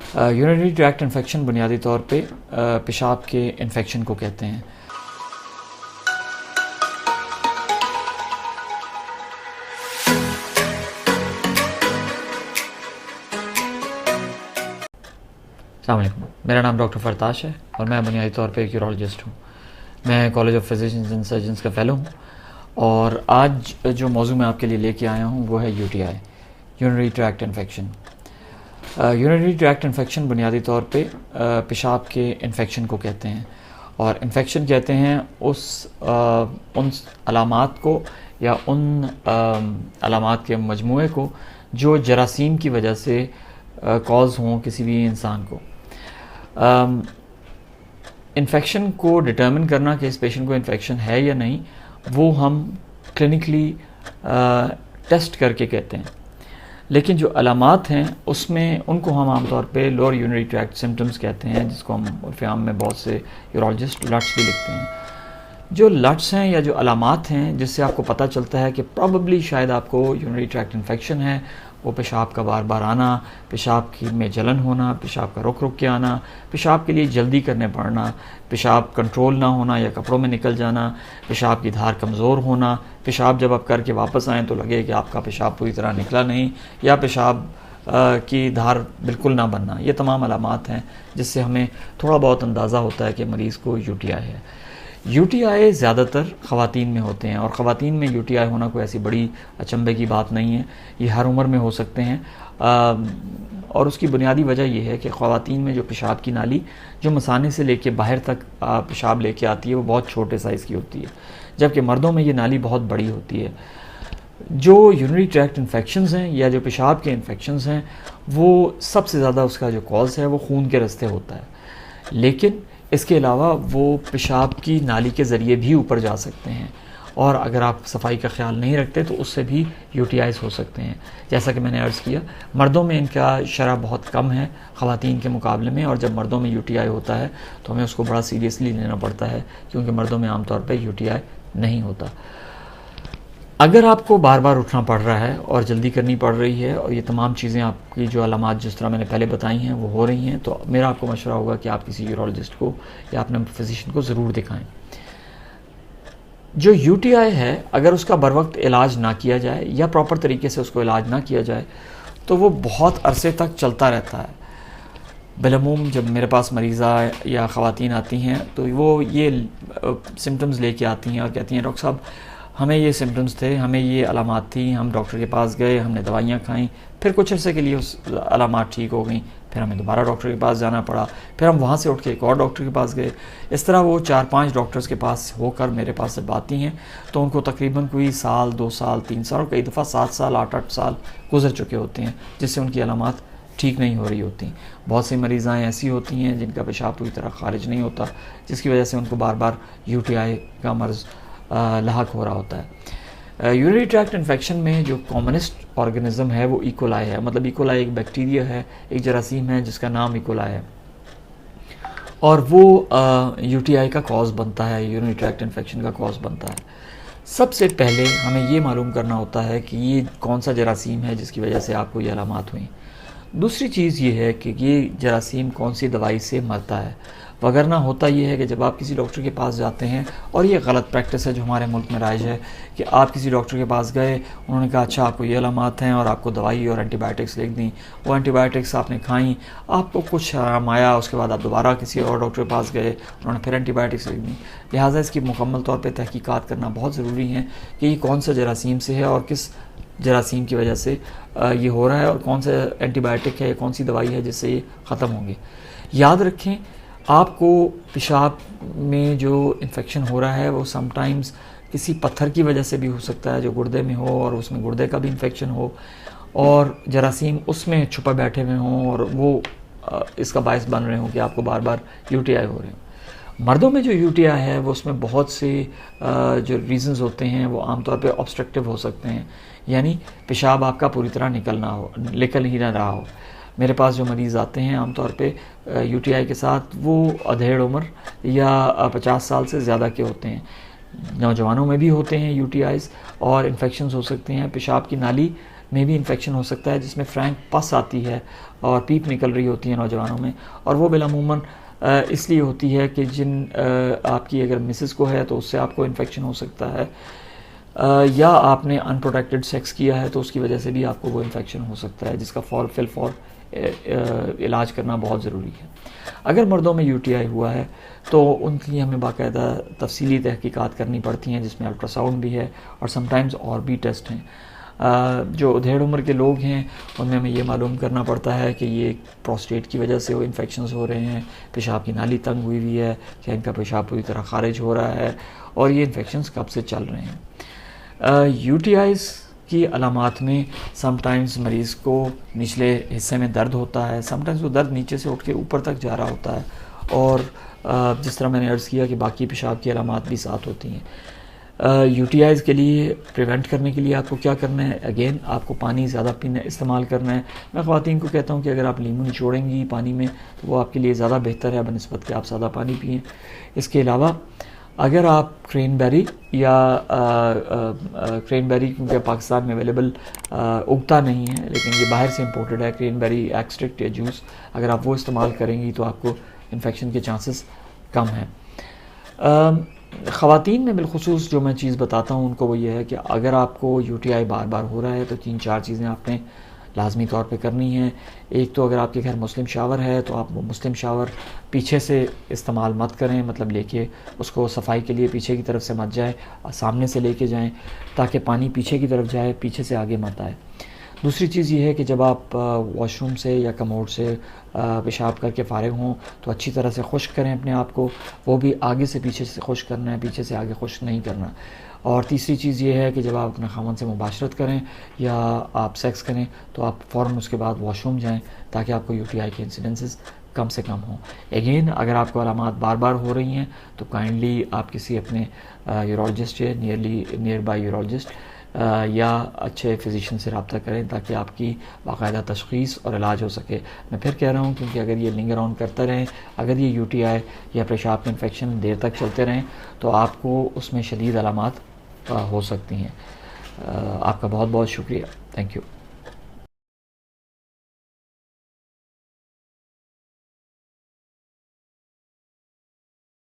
Urinary tract infection बुनियादी तौर पे पेशाब के इन्फेक्शन को कहते हैं। अस्सलाम वालेकुम, मेरा नाम डॉक्टर फरताश है और मैं बुनियादी तौर पे एक यूरोलॉजिस्ट हूँ। मैं college of physicians and surgeons का फ़ेलो हूँ और आज जो मौजू मैं आपके लिए लेके आया हूँ वो है UTI, urinary tract infection. Urinary tract infection बुनियादी तौर पे पेशाब के इन्फेक्शन को कहते हैं और इन्फेक्शन कहते हैं उन अलामात को या उन अलामात के मजमूए को जो जरासीम की वजह से कॉज हों किसी भी इंसान को। इन्फेक्शन को डिटर्मिन करना कि इस पेशेंट को इन्फेक्शन है या नहीं, वो हम क्लिनिकली टेस्ट करके कहते हैं। लेकिन जो अलामात हैं उसमें उनको हम आमतौर पे लोअर यूरिनरी ट्रैक्ट सिम्टम्स कहते हैं, जिसको हम उर्फ़-ए-आम में बहुत से यूरोलॉजिस्ट लट्स भी लिखते हैं। जो लट्स हैं या जो अलामात हैं जिससे आपको पता चलता है कि प्रॉबली शायद आपको यूरिनरी ट्रैक्ट इन्फेक्शन है, वो पेशाब का बार बार आना, पेशाब की में जलन होना, पेशाब का रुक रुक के आना, पेशाब के लिए जल्दी करने पड़ना, पेशाब कंट्रोल ना होना या कपड़ों में निकल जाना, पेशाब की धार कमज़ोर होना, पेशाब जब आप करके वापस आएँ तो लगे कि आपका पेशाब पूरी तरह निकला नहीं, या पेशाब की धार बिल्कुल ना बनना। ये तमाम अलामात हैं जिससे हमें थोड़ा बहुत अंदाज़ा होता है कि मरीज़ को यूटीआई है। यूटीआई ज़्यादातर ख़वातीन में होते हैं और ख़वातीन में यूटीआई होना कोई ऐसी बड़ी अचंभे की बात नहीं है, ये हर उम्र में हो सकते हैं। और उसकी बुनियादी वजह यह है कि ख़वातीन में जो पेशाब की नाली जो मसाने से लेके बाहर तक पेशाब लेके आती है वो बहुत छोटे साइज़ की होती है, जबकि मर्दों में ये नाली बहुत बड़ी होती है। जो यूरिनरी ट्रैक्ट इन्फेक्शंस हैं या जो पेशाब के इन्फेक्शंस हैं वो सबसे ज़्यादा उसका जो कॉज है वो खून के रास्ते होता है, लेकिन इसके अलावा वो पेशाब की नाली के ज़रिए भी ऊपर जा सकते हैं और अगर आप सफाई का ख्याल नहीं रखते तो उससे भी यूटीआईज़ हो सकते हैं। जैसा कि मैंने अर्ज़ किया, मर्दों में इनका शरह बहुत कम है ख़वातीन के मुकाबले में, और जब मर्दों में यूटीआई होता है तो हमें उसको बड़ा सीरियसली लेना पड़ता है क्योंकि मर्दों में आमतौर पर यूटीआई नहीं होता। अगर आपको बार बार उठना पड़ रहा है और जल्दी करनी पड़ रही है और ये तमाम चीज़ें आपकी जो अलामात जिस तरह मैंने पहले बताई हैं वो हो रही हैं, तो मेरा आपको मशवरा होगा कि आप किसी यूरोलॉजिस्ट को या अपने फिजिशियन को ज़रूर दिखाएं। जो यूटीआई है, अगर उसका बर वक्त इलाज ना किया जाए या प्रॉपर तरीके से उसको इलाज ना किया जाए तो वो बहुत अरसे तक चलता रहता है। बिलअमूम जब मेरे पास मरीज़ा या ख़वातीन आती हैं तो वो ये सिम्टम्स लेके आती हैं और कहती हैं, डॉक्टर साहब हमें ये सिम्टम्स थे, हमें ये अलामात थी, हम डॉक्टर के पास गए, हमने दवाइयाँ खाईं, फिर कुछ अर्से के लिए उस अलामात ठीक हो गई, फिर हमें दोबारा डॉक्टर के पास जाना पड़ा, फिर हम वहाँ से उठ के एक और डॉक्टर के पास गए। इस तरह वो 4-5 डॉक्टर्स के पास होकर मेरे पास जब आती हैं तो उनको तकरीबन कोई साल, 2 साल, 3 साल और कई दफ़ा 7 साल, 8-8 साल गुजर चुके होते हैं जिससे उनकी अलामात ठीक नहीं हो रही होती। बहुत सी मरीज़ाएँ ऐसी होती हैं जिनका पेशाब पूरी तरह खारिज नहीं होता, जिसकी वजह से उनको बार बार यूटीआई का मर्ज़ लाहक हो रहा होता है। यूरिनरी ट्रैक्ट इन्फेक्शन में जो कॉमनेस्ट ऑर्गेनिज्म है वो इकोलाई है। मतलब इकोलाई एक बैक्टीरिया है, एक जरासीम है जिसका नाम इकोलाई है और वो यूटीआई का कॉज बनता है, यूरिनरी ट्रैक्ट इन्फेक्शन का कॉज बनता है। सबसे पहले हमें ये मालूम करना होता है कि ये कौन सा जरासीम है जिसकी वजह से आपको ये अलामात हुई। दूसरी चीज़ ये है कि ये जरासीम कौन सी दवाई से मरता है। वगरना होता ये है कि जब आप किसी डॉक्टर के पास जाते हैं, और ये गलत प्रैक्टिस है जो हमारे मुल्क में राइज है कि आप किसी डॉक्टर के पास गए, उन्होंने कहा अच्छा आपको ये अलामात हैं और आपको दवाई और एंटीबायोटिक्स लिख दी, वो एंटीबायोटिक्स आपने खाई, आपको कुछ आराम आया, उसके बाद आप दोबारा किसी और डॉक्टर के पास गए, उन्होंने फिर एंटीबायोटिक्स लिख दी। लिहाजा इसकी मुकम्मल तौर पर तहकीकात करना बहुत ज़रूरी है कि ये कौन सा जरासीम से है और किस जरासीम की वजह से ये हो रहा है और कौन सा एंटीबायोटिक है, कौन सी दवाई है जिससे ये ख़त्म होंगे। याद रखें, आपको पेशाब में जो इन्फेक्शन हो रहा है वो समटाइम्स किसी पत्थर की वजह से भी हो सकता है जो गुर्दे में हो और उसमें गुर्दे का भी इन्फेक्शन हो और जरासीम उसमें छुपा बैठे हुए हों और वो इसका बायस बन रहे हों कि आपको बार बार यूटीआई हो रहे हों। मर्दों में जो यूटीआई है वो उसमें बहुत से जो रीज़न्स होते हैं वो आमतौर पे ऑब्स्ट्रक्टिव हो सकते हैं, यानी पेशाब आपका पूरी तरह निकल ही ना रहा हो। मेरे पास जो मरीज़ आते हैं आमतौर पे यूटीआई के साथ वो अधेड़ उम्र या 50 साल से ज़्यादा के होते हैं। नौजवानों में भी होते हैं यूटीआईज़ और इन्फेक्शंस हो सकते हैं। पेशाब की नाली में भी इन्फेक्शन हो सकता है जिसमें फ्रैंक पस आती है और पीप निकल रही होती है नौजवानों में, और वो बिलामूमन इसलिए होती है कि आपकी अगर मिसेस को है तो उससे आपको इन्फेक्शन हो सकता है, या आपने अनप्रोटेक्टेड सेक्स किया है तो उसकी वजह से भी आपको वो इन्फेक्शन हो सकता है, जिसका फॉर इलाज करना बहुत ज़रूरी है। अगर मर्दों में यूटीआई हुआ है तो उनकी हमें बाकायदा तफसीली तहकीकात करनी पड़ती हैं, जिसमें अल्ट्रासाउंड भी है और समटाइम्स और भी टेस्ट हैं। जो उधेड़ उम्र के लोग हैं उनमें हमें ये मालूम करना पड़ता है कि ये प्रोस्टेट की वजह से वो इन्फेक्शंस हो रहे हैं, पेशाब की नाली तंग हुई हुई है, क्या इनका पेशाब पूरी तरह खारिज हो रहा है, और ये इन्फेक्शंस कब से चल रहे हैं। यूटीआईज़ की अलामात में समटाइम्स मरीज़ को निचले हिस्से में दर्द होता है, समटाइम्स वो दर्द नीचे से उठ के ऊपर तक जा रहा होता है, और जिस तरह मैंने अर्ज़ किया कि बाकी पेशाब की अलामात भी साथ होती हैं। यूटीआईज़ के लिए प्रिवेंट करने के लिए आपको क्या करना है, अगेन आपको पानी ज़्यादा पीना इस्तेमाल करना है। मैं ख़वातीन को कहता हूँ कि अगर आप लीमू निचोड़ेंगी पानी में तो वो आपके लिए ज़्यादा बेहतर है बनिस्बत कि आप ज़्यादा पानी पिएँ। इसके अलावा अगर आप क्रेनबेरी या क्रेनबेरी क्योंकि पाकिस्तान में अवेलेबल उगता नहीं है, लेकिन ये बाहर से इंपोर्टेड है, क्रेनबेरी एक्सट्रैक्ट या जूस, अगर आप वो इस्तेमाल करेंगी तो आपको इन्फेक्शन के चांसेस कम हैं। ख़वातीन में बिलखुसूस जो मैं चीज़ बताता हूँ उनको वो ये है कि अगर आपको यूटीआई बार बार हो रहा है तो 3-4 चीज़ें आपने लाजमी तौर पे करनी है। एक तो अगर आपके घर मुस्लिम शावर है तो आप वो मुस्लिम शावर पीछे से इस्तेमाल मत करें, मतलब लेके उसको सफाई के लिए पीछे की तरफ से मत जाए, सामने से लेके जाएं ताकि पानी पीछे की तरफ जाए, पीछे से आगे मत आए। दूसरी चीज़ ये है कि जब आप वॉशरूम से या कमोड से पेशाब करके फ़ारिग हों तो अच्छी तरह से खुश्क करें अपने आप को, वो भी आगे से पीछे से खुश्क करना है, पीछे से आगे खुश्क नहीं करना। और तीसरी चीज़ ये है कि जब आप अपने ख़ावंद से मुबाशरत करें या आप सेक्स करें तो आप फ़ौरन उसके बाद वॉशरूम जाएं ताकि आपको यूटीआई के इंसिडेंसेस कम से कम हों। अगेन अगर आपको अलामात बार बार हो रही हैं तो काइंडली आप किसी अपने यूरोलॉजिस्ट या नियर बाई यूरोलॉजिस्ट या अच्छे फिजिशियन से रब्ता करें ताकि आपकी बाकायदा तशख़ीस और इलाज हो सके। मैं फिर कह रहा हूँ क्योंकि अगर ये लिंगर ऑन करता रहें, अगर ये यूटीआई या पेशाब में इन्फेक्शन देर तक चलते रहें तो आपको उसमें शदीद अलामात हो सकती हैं। आपका बहुत बहुत शुक्रिया। Thank you.